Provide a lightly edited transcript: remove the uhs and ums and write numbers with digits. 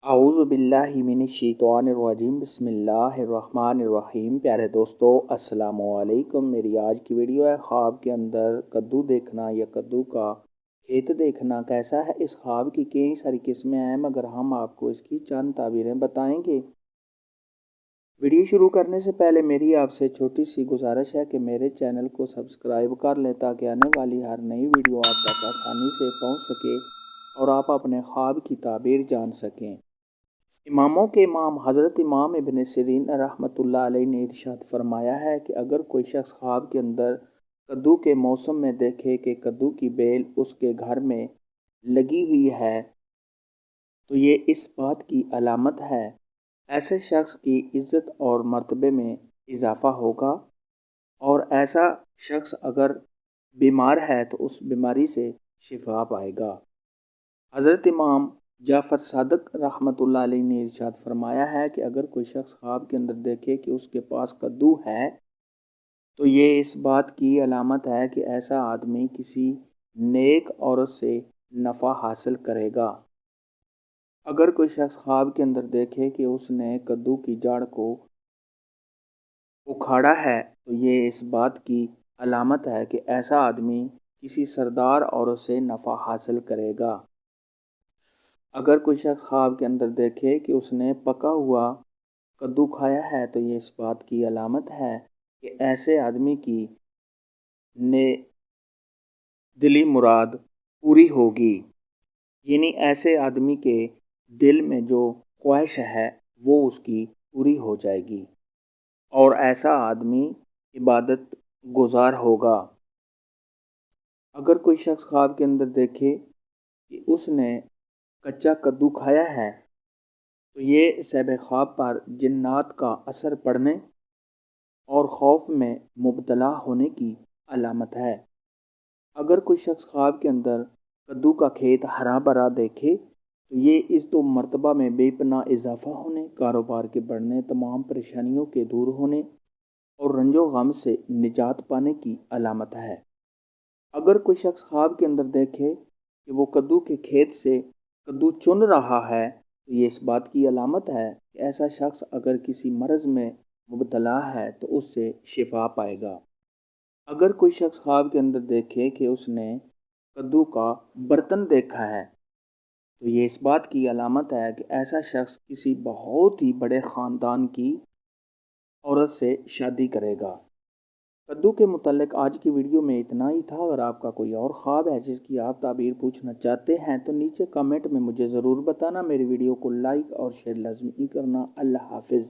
اعوذ باللہ من الشیطان الرجیم بسم اللہ الرحمن الرحیم۔ پیارے دوستو السلام علیکم۔ میری آج کی ویڈیو ہے خواب کے اندر کدو دیکھنا یا کدو کا کھیت دیکھنا کیسا ہے۔ اس خواب کی کئی ساری قسمیں ہیں مگر ہم آپ کو اس کی چند تعبیریں بتائیں گے۔ ویڈیو شروع کرنے سے پہلے میری آپ سے چھوٹی سی گزارش ہے کہ میرے چینل کو سبسکرائب کر لیں تاکہ آنے والی ہر نئی ویڈیو آپ تک آسانی سے پہنچ سکے اور آپ اپنے خواب کی تعبیر جان سکیں۔ اماموں کے امام حضرت امام ابن سیرین رحمۃ اللہ علیہ نے ارشاد فرمایا ہے کہ اگر کوئی شخص خواب کے اندر کدو کے موسم میں دیکھے کہ کدو کی بیل اس کے گھر میں لگی ہوئی ہے تو یہ اس بات کی علامت ہے ایسے شخص کی عزت اور مرتبے میں اضافہ ہوگا، اور ایسا شخص اگر بیمار ہے تو اس بیماری سے شفا پائے گا۔ حضرت امام جعفر صادق رحمۃ اللہ علیہ نے ارشاد فرمایا ہے کہ اگر کوئی شخص خواب کے اندر دیکھے کہ اس کے پاس کدو ہے تو یہ اس بات کی علامت ہے کہ ایسا آدمی کسی نیک عورت سے نفع حاصل کرے گا۔ اگر کوئی شخص خواب کے اندر دیکھے کہ اس نے کدو کی جڑ کو اکھاڑا ہے تو یہ اس بات کی علامت ہے کہ ایسا آدمی کسی سردار عورت سے نفع حاصل کرے گا۔ اگر کوئی شخص خواب کے اندر دیکھے کہ اس نے پکا ہوا کدو کھایا ہے تو یہ اس بات کی علامت ہے کہ ایسے آدمی کی دلی مراد پوری ہوگی، یعنی ایسے آدمی کے دل میں جو خواہش ہے وہ اس کی پوری ہو جائے گی اور ایسا آدمی عبادت گزار ہوگا۔ اگر کوئی شخص خواب کے اندر دیکھے کہ اس نے کچا کدو کھایا ہے تو یہ صاحب خواب پر جنات کا اثر پڑنے اور خوف میں مبتلا ہونے کی علامت ہے۔ اگر کوئی شخص خواب کے اندر کدو کا کھیت ہرا بھرا دیکھے تو یہ اس دو مرتبہ میں بے پناہ اضافہ ہونے، کاروبار کے بڑھنے، تمام پریشانیوں کے دور ہونے اور رنج و غم سے نجات پانے کی علامت ہے۔ اگر کوئی شخص خواب کے اندر دیکھے کہ وہ کدو کے کھیت سے کدو چن رہا ہے تو یہ اس بات کی علامت ہے کہ ایسا شخص اگر کسی مرض میں مبتلا ہے تو اس سے شفا پائے گا۔ اگر کوئی شخص خواب کے اندر دیکھے کہ اس نے کدو کا برتن دیکھا ہے تو یہ اس بات کی علامت ہے کہ ایسا شخص کسی بہت ہی بڑے خاندان کی عورت سے شادی کرے گا۔ کدو کے متعلق آج کی ویڈیو میں اتنا ہی تھا۔ اگر آپ کا کوئی اور خواب ہے جس کی آپ تعبیر پوچھنا چاہتے ہیں تو نیچے کمنٹ میں مجھے ضرور بتانا۔ میری ویڈیو کو لائک اور شیئر لازمی کرنا۔ اللہ حافظ۔